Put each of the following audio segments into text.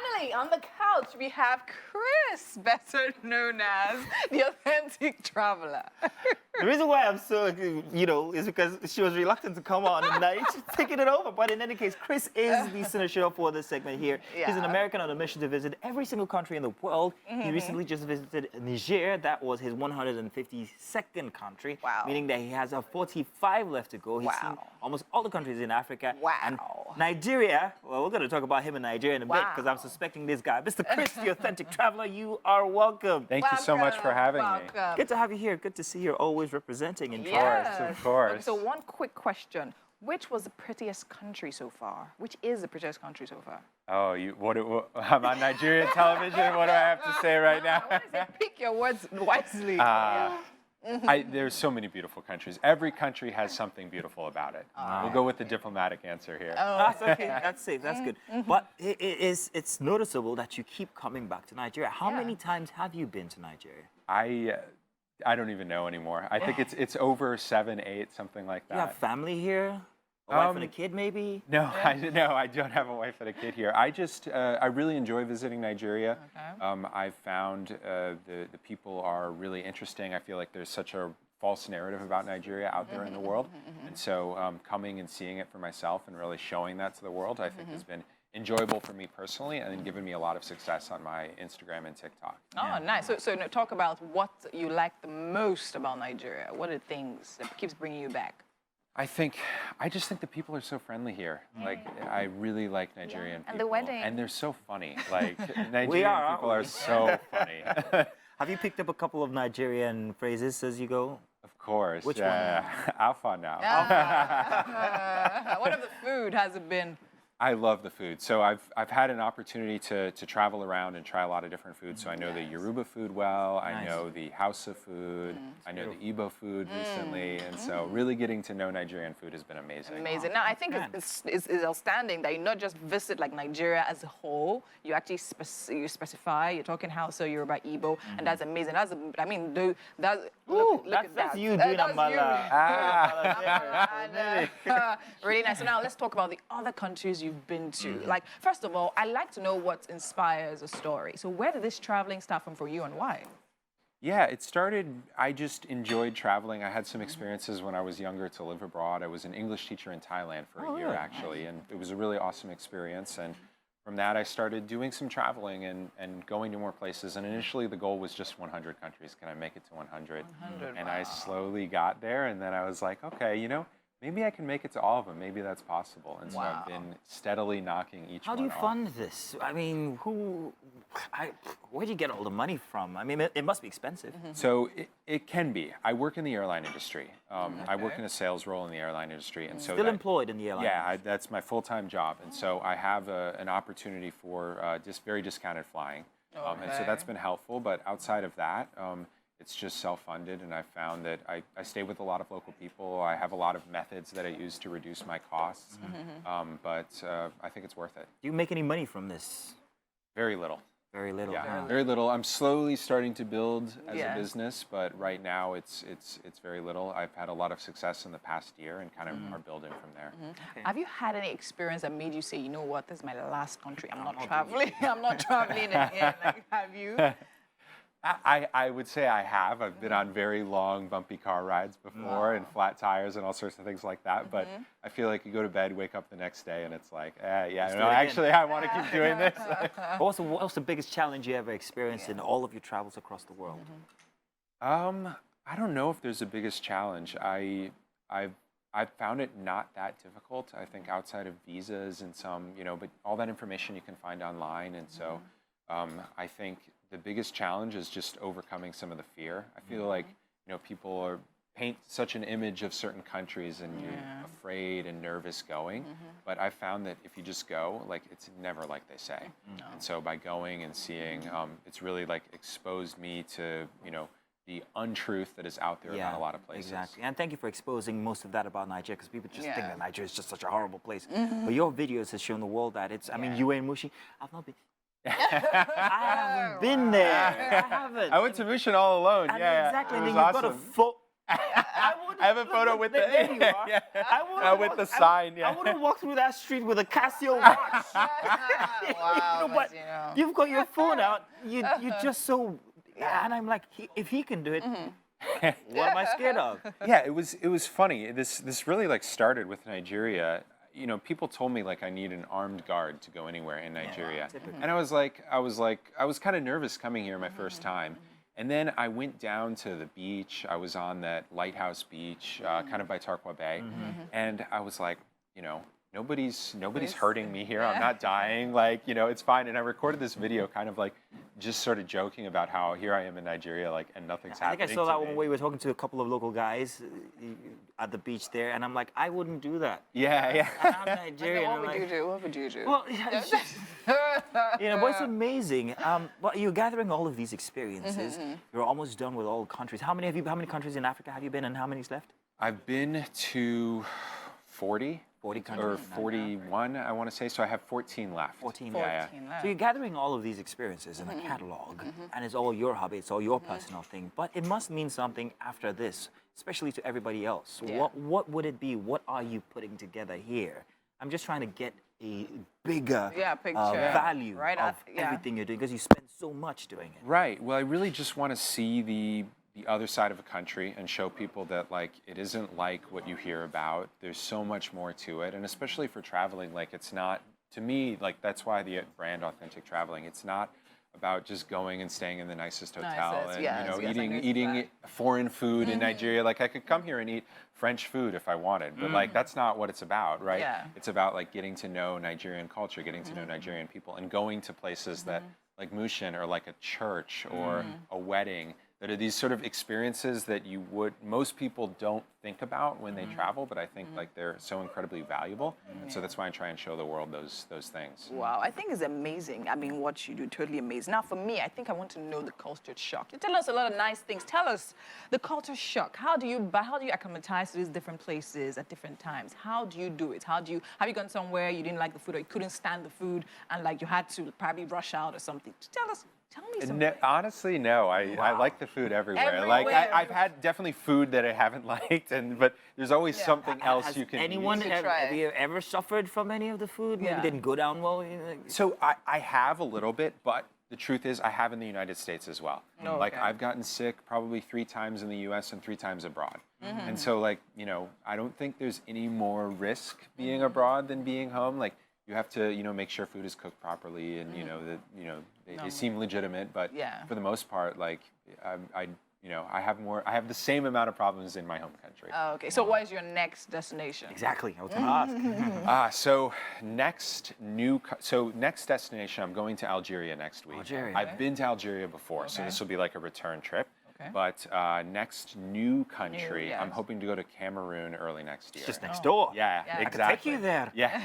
finally, on the couch, we have Chris, better known as the Authentic Traveler. The reason why I'm so, is because she was reluctant to come on tonight. She's taking it over. But in any case, Chris is the senator for this segment here. Yeah. He's an American on a mission to visit every single country in the world. He recently just visited Niger. That was his 152nd country. Wow. Meaning that he has 45 left to go. He's seen almost all the countries in Africa. Wow. And Nigeria, well, we're going to talk about him in Nigeria in a bit because I'm suspecting this guy. Mr. Chris, the Authentic Traveler, you are welcome. Thank you so much for having me. Good to have you here. Good to see you're always representing in Of course. Okay, so one quick question. Which was the prettiest country so far? Which is the prettiest country so far? Oh, I'm on Nigerian television. What do I have to say right now? Pick your words wisely. There's so many beautiful countries. Every country has something beautiful about it. We'll go with the diplomatic answer here. That's okay. That's safe. That's good. But it's noticeable that you keep coming back to Nigeria. How many times have you been to Nigeria? I don't even know anymore. I think it's over 7, 8, something like that. You have family here? A wife and a kid, maybe? No, I don't have a wife and a kid here. I really enjoy visiting Nigeria. Okay. I've found the people are really interesting. I feel like there's such a false narrative about Nigeria out there in the world. And so coming and seeing it for myself and really showing that to the world, I think has been enjoyable for me personally and given me a lot of success on my Instagram and TikTok. Oh, nice. So now talk about what you like the most about Nigeria. What are the things that keeps bringing you back? I just think the people are so friendly here. Like, I really like Nigerian people. And the wedding. And they're so funny. Like, Nigerian people are so funny. Have you picked up a couple of Nigerian phrases as you go? Of course. Which one? Alpha now. What of the food has it been? I love the food. So I've had an opportunity to travel around and try a lot of different foods. So I know the Yoruba food well. I know the Hausa food. I know the Igbo food recently. And so really getting to know Nigerian food has been amazing. Amazing. Now, I think it's outstanding that you not just visit like Nigeria as a whole. You actually you specify. You're talking Hausa, Yoruba, Igbo, and that's amazing. Look at that. That's you doing Amala. Really nice. So now let's talk about the other countries you've been to. Like, first of all, I like to know what inspires a story. So where did this traveling start from for you and why? Yeah, it started, I just enjoyed traveling. I had some experiences when I was younger to live abroad. I was an English teacher in Thailand for a year, actually, and it was a really awesome experience. And from that, I started doing some traveling and going to more places. And initially, the goal was just 100 countries. Can I make it to 100? And I slowly got there, and then I was like, okay, maybe I can make it to all of them. Maybe that's possible. And so I've been steadily knocking each one off. How do you fund this? I mean, where do you get all the money from? I mean, it must be expensive. So it can be. I work in the airline industry. I work in a sales role in the airline industry. And so Still employed in the airline industry? Yeah, that's my full-time job. And so I have an opportunity for just very discounted flying. And so that's been helpful. But outside of that, it's just self-funded, and I found that I stay with a lot of local people. I have a lot of methods that I use to reduce my costs, but I think it's worth it. Do you make any money from this? Very little. Very little. Yeah, very little. I'm slowly starting to build as a business, but right now it's very little. I've had a lot of success in the past year and kind of are building from there. Okay. Have you had any experience that made you say, you know what, this is my last country, I'm not traveling. I'm not traveling again. Like, have you? I would say I have. I've been on very long, bumpy car rides before and flat tires and all sorts of things like that. But I feel like you go to bed, wake up the next day, and it's like, actually, I want to keep doing this. What's the biggest challenge you ever experienced in all of your travels across the world? I don't know if there's a biggest challenge. I've found it not that difficult. I think outside of visas and some, but all that information you can find online. And so I think the biggest challenge is just overcoming some of the fear. I feel like, people paint such an image of certain countries and you're afraid and nervous going. But I found that if you just go, like, it's never like they say. And so by going and seeing, it's really like exposed me to, the untruth that is out there about a lot of places. Exactly. And thank you for exposing most of that about Nigeria, because people just think that Nigeria is just such a horrible place. But your videos have shown the world that it's, I mean, you and Mushi, I've not been. I haven't been there. I haven't. I went to Mission all alone. Exactly. And then you've got a I have a photo with the there you are. yeah. I would've with walked- the sign. Yeah. I would have walked through that street with a Casio watch. Wow, but you know. you've got your phone out. You're just so. And I'm like, if he can do it, what am I scared of? Yeah, it was funny. This really like started with Nigeria. You know, people told me like I need an armed guard to go anywhere in Nigeria, and I was kind of nervous coming here my first time. And then I went down to the beach. I was on that lighthouse beach, kind of by Tarkwa Bay, and I was like, you know, nobody's hurting me here. I'm not dying. Like, you know, it's fine. And I recorded this video, kind of like, just sort of joking about how here I am in Nigeria, like, and nothing's happening. I think I saw that to one me. where you were talking to a couple of local guys at the beach there, and I'm like, I wouldn't do that. Yeah, yeah. I'm Nigerian. What would you do? What would you do? Well, it's just, you know, but it's amazing. But you're gathering all of these experiences. You're almost done with all countries. How many countries in Africa have you been, and how many's left? I've been to 40. 40 countries. Or 41, I want to say. So I have 14 left. 14 Yeah, left. yeah. So you're gathering all of these experiences in a catalog, and it's all your hobby, it's all your personal thing. But it must mean something after this, especially to everybody else. Yeah. What would it be? What are you putting together here? I'm just trying to get a bigger picture. value Right, of yeah. everything you're doing, because you spend so much doing it. Right. Well, I really just want to see the other side of a country and show people that like it isn't like what you hear about. There's so much more to it, and especially for traveling, like it's not, to me, like that's why the brand Authentic Traveling. It's not about just going and staying in the nicest hotel and yes, you know yes, I noticed eating that. foreign food in Nigeria. Like I could come here and eat French food if I wanted, but like that's not what it's about, right? Yeah. It's about like getting to know Nigerian culture, getting to know Nigerian people, and going to places that like Mushin or like a church or a wedding, that are these sort of experiences that most people don't think about when they travel, but I think like they're so incredibly valuable. And so that's why I try and show the world those things. Wow, I think it's amazing. I mean, what you do, totally amazing. Now, for me, I think I want to know the culture shock. You tell us a lot of nice things. Tell us the culture shock. How do you acclimatize to these different places at different times? How do you do it? Have you gone somewhere you didn't like the food or you couldn't stand the food and like you had to probably rush out or something? Tell me something. No, honestly, no. I like the food everywhere. Like Everywhere. I've had definitely food that I haven't liked, but there's always something else Has you can anyone eat. have you ever suffered from any of the food? Maybe Yeah. didn't go down well? So I have a little bit, but the truth is I have in the United States as well. Oh, Like okay. I've gotten sick probably 3 times in the U.S. and 3 times abroad. And so like, you know, I don't think there's any more risk being abroad than being home. Like you have to, you know, make sure food is cooked properly and, you know, that, you know, they seem legitimate, but Yeah. for the most part, like I have the same amount of problems in my home country. Oh, okay, so what is your next destination? Exactly. I was going to ask. So next destination, I'm going to Algeria next week. Algeria. I've been to Algeria before, so Okay. this will be like a return trip. Okay. But next new country, yes. I'm hoping to go to Cameroon early next year. Just next door. Yeah, Yeah. I could exactly. take you there. Yeah.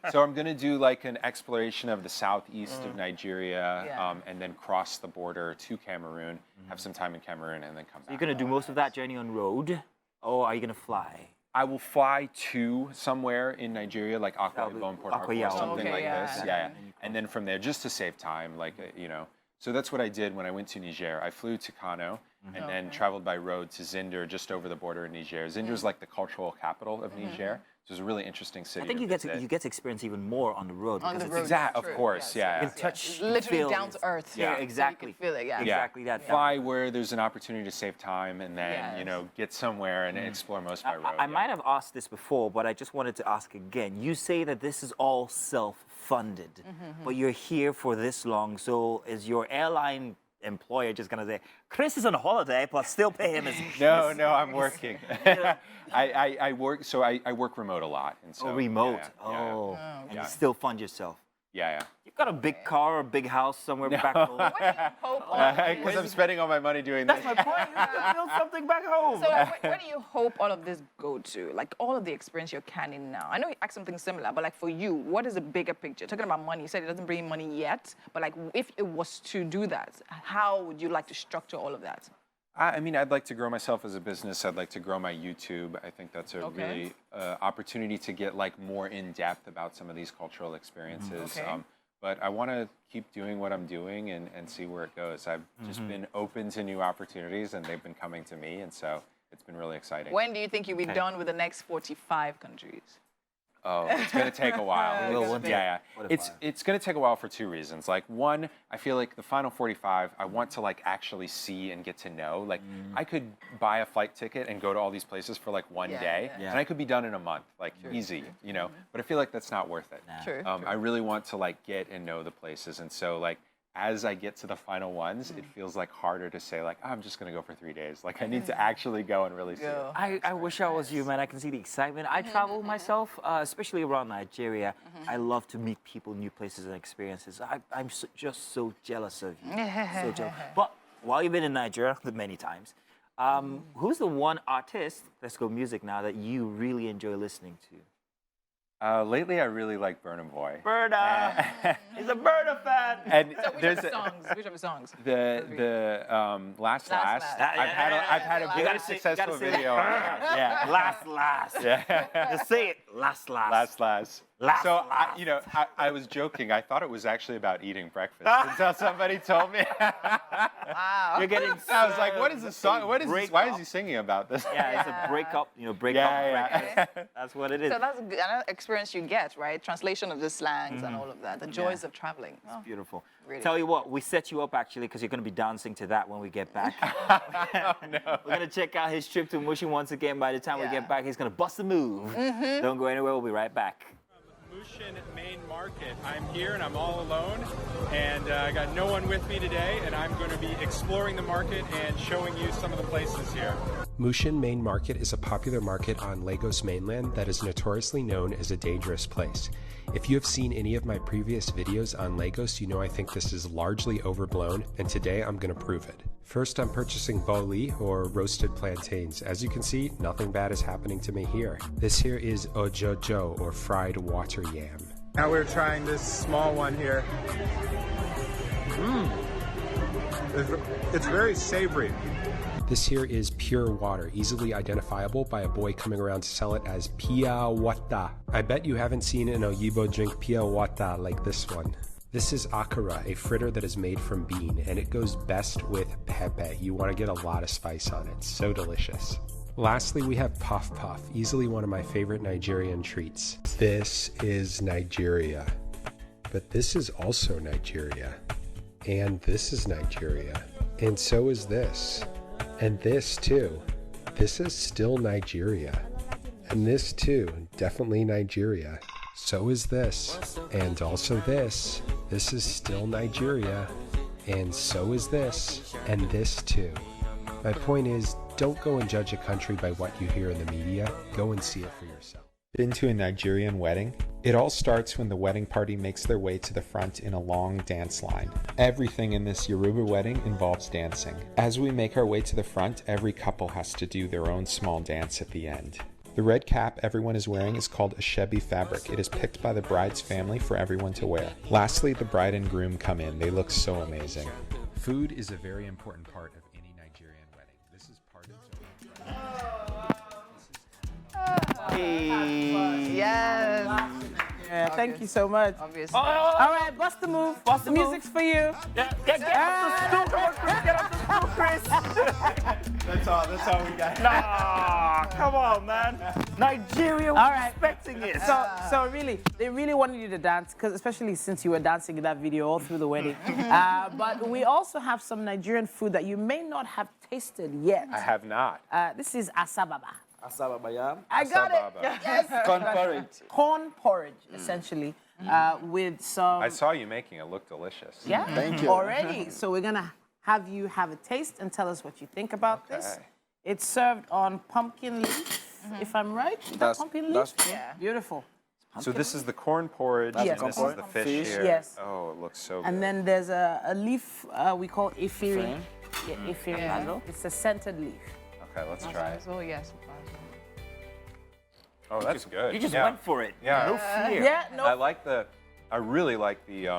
So I'm going to do like an exploration of the southeast of Nigeria, Yeah. and then cross the border to Cameroon, have some time in Cameroon, and then come back. You're going to do most of that journey on road, or are you going to fly? I will fly to somewhere in Nigeria, like Akwa Ibom, Port Harcourt, Akwa Ibom. something Okay, like yeah. this. Yeah, yeah. And then from there, just to save time, like, you know. So that's what I did when I went to Niger. I flew to Kano and then traveled by road to Zinder, just over the border in Niger. Zinder is like the cultural capital of Niger. So it's a really interesting city. I think you get to experience even more on the road. On because the it's road. Of True, course, yes, yeah. You can touch, Literally feel down to earth. Yeah, So you exactly. can feel it, yeah. Exactly that. Fly where there's an opportunity to save time, and then Yes. you know, get somewhere and explore most by road. I might have asked this before, but I just wanted to ask again. You say that this is all self-funded, but you're here for this long. So is your airline employer just going to say, Chris is on holiday, but still pay him his... No, I'm working. I work. So I work remote a lot, and so remote. yeah. And you still fund yourself. Yeah. You've got a big car or a big house somewhere back home. What do you hope all of Because I'm spending all my money doing That's this. my point. You have to build something back home. So where do you hope all of this go to? Like all of the experience you're canning now. I know you asked something similar, but like for you, what is the bigger picture? Talking about money, you said it doesn't bring in money yet, but like if it was to do that, how would you like to structure all of that? I mean, I'd like to grow myself as a business. I'd like to grow my YouTube. I think that's a really opportunity to get like more in depth about some of these cultural experiences. Okay. But I want to keep doing what I'm doing and see where it goes. I've just been open to new opportunities, and they've been coming to me, and so it's been really exciting. When do you think you'll be done with the next 45 countries? Oh, it's going to take a while. Yeah. It's going to take a while for two reasons. Like, one, I feel like the final 45, I want to like actually see and get to know. Like, I could buy a flight ticket and go to all these places for like one day, and I could be done in a month, like easy, you know. But I feel like that's not worth it. True. I really want to like get and know the places, and so like as I get to the final ones, it feels like harder to say like, oh, I'm just going to go for 3 days. Like, I need to actually go and really see it. I wish I was you, man. I can see the excitement. I travel myself, especially around Nigeria. I love to meet people, new places and experiences. I'm just so jealous of you. So jealous. But while you've been in Nigeria many times, who's the one artist, let's go music now, that you really enjoy listening to? Lately, I really like Burna Boy. Burna! He's a Burna fan! And So which of his songs? The Last. I've had a very successful video. Yeah, Last. Yeah. Just say it. Last. So I was joking. I thought it was actually about eating breakfast until somebody told me. Wow. You're getting. I was like, "What is this song? What is this? Why is he singing about this?" Yeah, it's a breakup. Breakfast. That's what it is. So that's another experience you get, right? Translation of the slangs and all of that. The joys of traveling. Oh, beautiful. really. Tell you what, we set you up actually because you're going to be dancing to that when we get back. Oh, no. We're going to check out his trip to Mushin once again. By the time we get back, he's going to bust a move. Don't go anywhere. We'll be right back. Mushin Main Market. I'm here and I'm all alone, and I got no one with me today, and I'm going to be exploring the market and showing you some of the places here. Mushin Main Market is a popular market on Lagos mainland that is notoriously known as a dangerous place. If you have seen any of my previous videos on Lagos, you know I think this is largely overblown, and today I'm going to prove it. First, I'm purchasing boli, or roasted plantains. As you can see, nothing bad is happening to me here. This here is ojojo, or fried water yam. Now we're trying this small one here. It's very savory. This here is pure water, easily identifiable by a boy coming around to sell it as pia wata. I bet you haven't seen an Oyibo drink pia wata like this one. This is akara, a fritter that is made from bean, and it goes best with pepe. You want to get a lot of spice on it. So delicious. Lastly, we have puff puff, easily one of my favorite Nigerian treats. This is Nigeria. But this is also Nigeria. And this is Nigeria. And so is this. And this too. This is still Nigeria. And this too, definitely Nigeria. So is this. And also this. This is still Nigeria. And so is this. And this too. My point is, don't go and judge a country by what you hear in the media. Go and see it for yourself. Been to a Nigerian wedding? It all starts when the wedding party makes their way to the front in a long dance line. Everything in this Yoruba wedding involves dancing. As we make our way to the front, every couple has to do their own small dance at the end. The red cap everyone is wearing is called a shebi fabric. It is picked by the bride's family for everyone to wear. Lastly, the bride and groom come in. They look so amazing. Food is a very important part of any Nigerian wedding. This is part of Yes. Yeah, thank you so much. Obviously. All right, bust the move. Bust the music's for you. Get off the stool, Chris. That's all we got. Nah, come on, man. Nigeria was expecting it. So really, they really wanted you to dance, because especially since you were dancing in that video all through the wedding. But we also have some Nigerian food that you may not have tasted yet. I have not. This is asababa. Asababa. I got it. Asababa. Yes. Corn porridge. Corn porridge, essentially, with some. I saw you making it look delicious. Yeah. Thank you. Already. So we're gonna have you have a taste and tell us what you think about this. Okay. It's served on pumpkin leaf, if I'm right. Is that pumpkin leaf? That's true. Yeah. Beautiful. So this is the corn porridge, Yes. and this is the fish here. Yes. Oh, it looks so good. And then there's a leaf we call efiri. Yeah, efiri. Yeah. It's a scented leaf. Okay, let's try it. Oh, yes. Oh, that's good. You just yeah. went for it. Yeah. No fear. Yeah, no. I really like the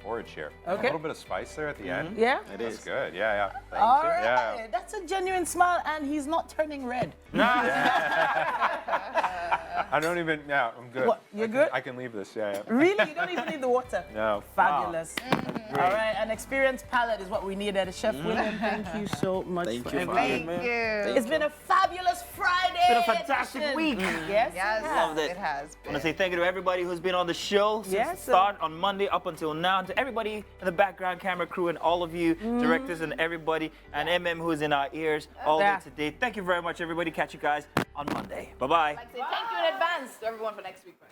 porridge here. Okay. A little bit of spice there at the end. Yeah? That's good. Yeah. Thank All you. right. Yeah. That's a genuine smile, and he's not turning red. I don't even. Yeah, I'm good. What, you're good? I can leave this. Yeah. Really? You don't even need the water? No. Fabulous. All right, an experienced palate is what we needed. Chef William, thank you so much Thank for you, everything. Thank you. It's been a fabulous Friday. It's been a fantastic edition. week. Yes, Yes, Loved it. it has I been. want to say thank you to everybody who's been on the show since Yes, the sir. start on Monday up until now, and to everybody in the background, camera crew, and all of you directors and everybody, and who's in our ears all day Yeah. today. Thank you very much, everybody. Catch you guys on Monday. Bye-bye. I'd like to say thank you in advance to everyone for next week. Right?